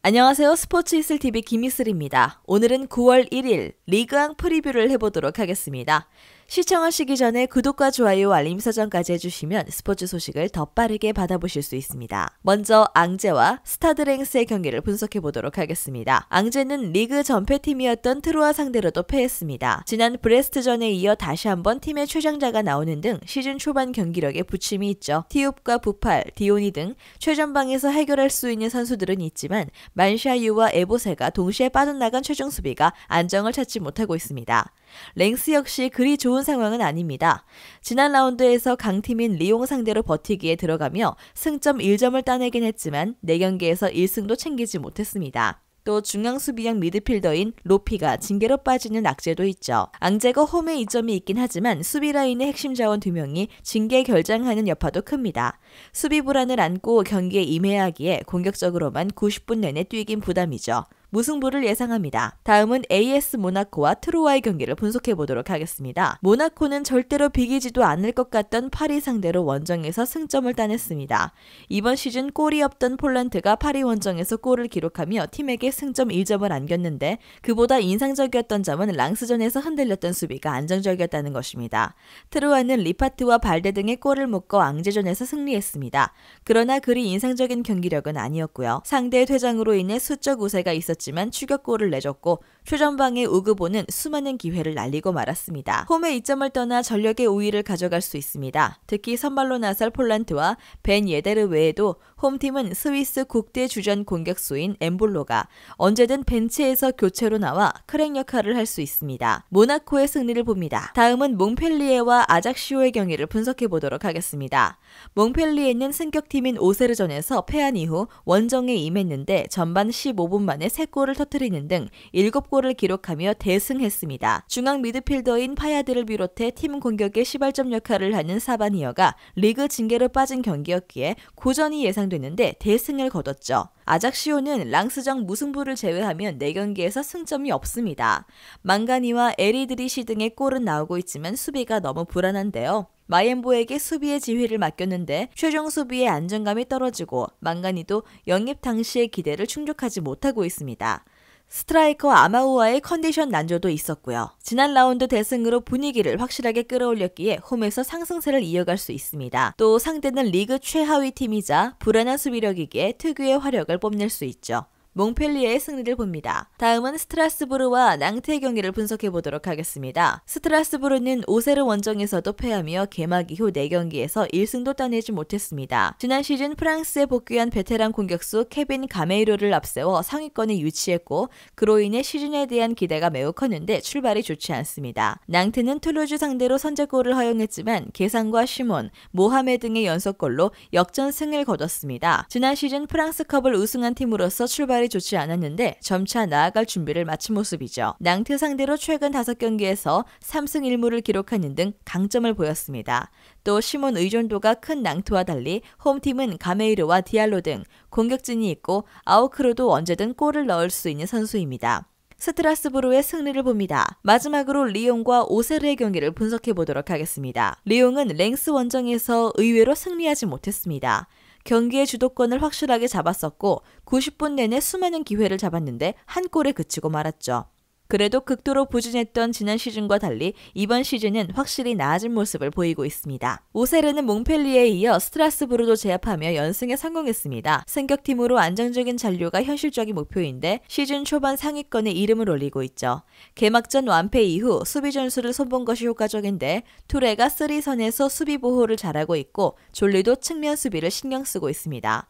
안녕하세요. 스포츠 이슬TV 김이슬입니다. 오늘은 9월 1일 리그왕 프리뷰를 해보도록 하겠습니다. 시청하시기 전에 구독과 좋아요, 알림 설정까지 해주시면 스포츠 소식을 더 빠르게 받아보실 수 있습니다. 먼저 앙제와 스타드랭스의 경기를 분석해보도록 하겠습니다. 앙제는 리그 전패팀이었던 트루와 상대로도 패했습니다. 지난 브레스트전에 이어 다시 한번 팀의 최장자가 나오는 등 시즌 초반 경기력에 부침이 있죠. 티웁과 부팔, 디오니 등 최전방에서 해결할 수 있는 선수들은 있지만 만샤유와 에보세가 동시에 빠져나간 최종 수비가 안정을 찾지 못하고 있습니다. 랭스 역시 그리 좋은 상황은 아닙니다. 지난 라운드에서 강팀인 리옹 상대로 버티기에 들어가며 승점 1점을 따내긴 했지만 4경기에서 1승도 챙기지 못했습니다. 또 중앙 수비형 미드필더인 로피가 징계로 빠지는 악재도 있죠. 앙제가 홈에 이점이 있긴 하지만 수비 라인의 핵심 자원 2명이 징계 결장하는 여파도 큽니다. 수비 불안을 안고 경기에 임해야 하기에 공격적으로만 90분 내내 뛰긴 부담이죠. 무승부를 예상합니다. 다음은 AS 모나코와 트루와의 경기를 분석해보도록 하겠습니다. 모나코는 절대로 비기지도 않을 것 같던 파리 상대로 원정에서 승점을 따냈습니다. 이번 시즌 골이 없던 폴란트가 파리 원정에서 골을 기록하며 팀에게 승점 1점을 안겼는데 그보다 인상적이었던 점은 랑스전에서 흔들렸던 수비가 안정적이었다는 것입니다. 트루와는 리파트와 발데 등의 골을 묶어 앙제전에서 승리했습니다. 그러나 그리 인상적인 경기력은 아니었고요. 상대의 퇴장으로 인해 수적 우세가 있었지만 추격골을 내줬고 최전방의 우그보는 수많은 기회를 날리고 말았습니다. 홈에 2점을 떠나 전력의 우위를 가져갈 수 있습니다. 특히 선발로 나설 폴란트와 벤 예데르 외에도 홈팀은 스위스 국대 주전 공격수인 엠볼로가 언제든 벤치에서 교체로 나와 크랙 역할을 할 수 있습니다. 모나코의 승리를 봅니다. 다음은 몽펠리에와 아작시오의 경기를 분석해보도록 하겠습니다. 몽펠리에는 승격팀인 오세르전에서 패한 이후 원정에 임했는데 전반 15분 만에 3골을 터뜨리는 등 7골을 기록하며 대승했습니다. 중앙 미드필더인 파야드를 비롯해 팀 공격의 시발점 역할을 하는 사바니어가 리그 징계로 빠진 경기였기에 고전이 예상되는데 대승을 거뒀죠. 아작시오는 랑스정 무승부를 제외하면 4경기에서 승점이 없습니다. 망가니와 에리드리시 등의 골은 나오고 있지만 수비가 너무 불안한데요. 마옌보에게 수비의 지휘를 맡겼는데 최종 수비의 안정감이 떨어지고 망가니도 영입 당시의 기대를 충족하지 못하고 있습니다. 스트라이커 아마우아의 컨디션 난조도 있었고요. 지난 라운드 대승으로 분위기를 확실하게 끌어올렸기에 홈에서 상승세를 이어갈 수 있습니다. 또 상대는 리그 최하위 팀이자 불안한 수비력이기에 특유의 화력을 뽐낼 수 있죠. 몽펠리에의 승리를 봅니다. 다음은 스트라스부르와 낭트의 경기를 분석해보도록 하겠습니다. 스트라스부르는 오세르 원정에서도 패하며 개막 이후 4경기에서 1승도 따내지 못했습니다. 지난 시즌 프랑스에 복귀한 베테랑 공격수 케빈 가메이로를 앞세워 상위권에 유치했고 그로 인해 시즌에 대한 기대가 매우 컸는데 출발이 좋지 않습니다. 낭트는 툴루즈 상대로 선제골을 허용했지만 게상과 시몬, 모하메 등의 연속골로 역전승을 거뒀습니다. 지난 시즌 프랑스컵을 우승한 팀으로서 출발이 좋지 않았는데 점차 나아갈 준비를 마친 모습이죠. 낭트 상대로 최근 5경기에서 3승 1무를 기록하는 등 강점을 보였습니다. 또 시몬 의존도가 큰 낭트와 달리 홈팀은 가메이르와 디알로 등 공격진이 있고 아우크로도 언제든 골을 넣을 수 있는 선수입니다. 스트라스부르의 승리를 봅니다. 마지막으로 리옹과 오세르의 경기를 분석해보도록 하겠습니다. 리옹은 랭스 원정에서 의외로 승리하지 못했습니다. 경기의 주도권을 확실하게 잡았었고 90분 내내 수많은 기회를 잡았는데 한 골에 그치고 말았죠. 그래도 극도로 부진했던 지난 시즌과 달리 이번 시즌은 확실히 나아진 모습을 보이고 있습니다. 오세르는 몽펠리에에 이어 스트라스부르도 제압하며 연승에 성공했습니다. 승격팀으로 안정적인 잔류가 현실적인 목표인데 시즌 초반 상위권에 이름을 올리고 있죠. 개막전 완패 이후 수비 전술을 손본 것이 효과적인데 투레가 3선에서 수비 보호를 잘하고 있고 졸리도 측면 수비를 신경 쓰고 있습니다.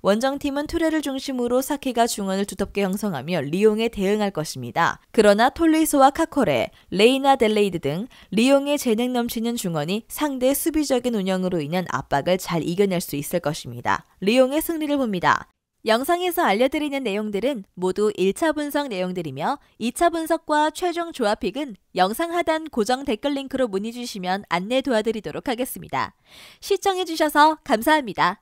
원정팀은 투레를 중심으로 사키가 중원을 두텁게 형성하며 리옹에 대응할 것입니다. 그러나 톨리소와 카코레, 레이나 델레이드 등 리옹의 재능 넘치는 중원이 상대의 수비적인 운영으로 인한 압박을 잘 이겨낼 수 있을 것입니다. 리옹의 승리를 봅니다. 영상에서 알려드리는 내용들은 모두 1차 분석 내용들이며 2차 분석과 최종 조합픽은 영상 하단 고정 댓글 링크로 문의 주시면 안내 도와드리도록 하겠습니다. 시청해주셔서 감사합니다.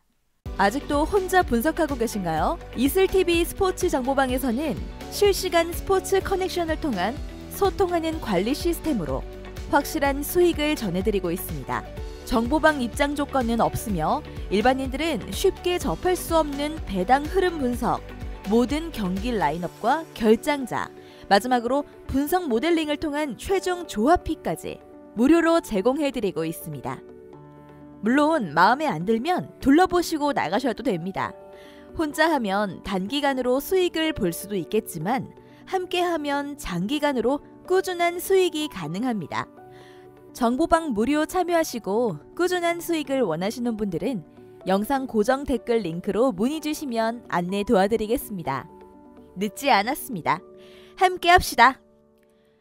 아직도 혼자 분석하고 계신가요? 이슬TV 스포츠 정보방에서는 실시간 스포츠 커넥션을 통한 소통하는 관리 시스템으로 확실한 수익을 전해드리고 있습니다. 정보방 입장 조건은 없으며 일반인들은 쉽게 접할 수 없는 배당 흐름 분석, 모든 경기 라인업과 결장자, 마지막으로 분석 모델링을 통한 최종 조합픽까지 무료로 제공해드리고 있습니다. 물론 마음에 안 들면 둘러보시고 나가셔도 됩니다. 혼자 하면 단기간으로 수익을 볼 수도 있겠지만 함께 하면 장기간으로 꾸준한 수익이 가능합니다. 정보방 무료 참여하시고 꾸준한 수익을 원하시는 분들은 영상 고정 댓글 링크로 문의 주시면 안내 도와드리겠습니다. 늦지 않았습니다. 함께 합시다.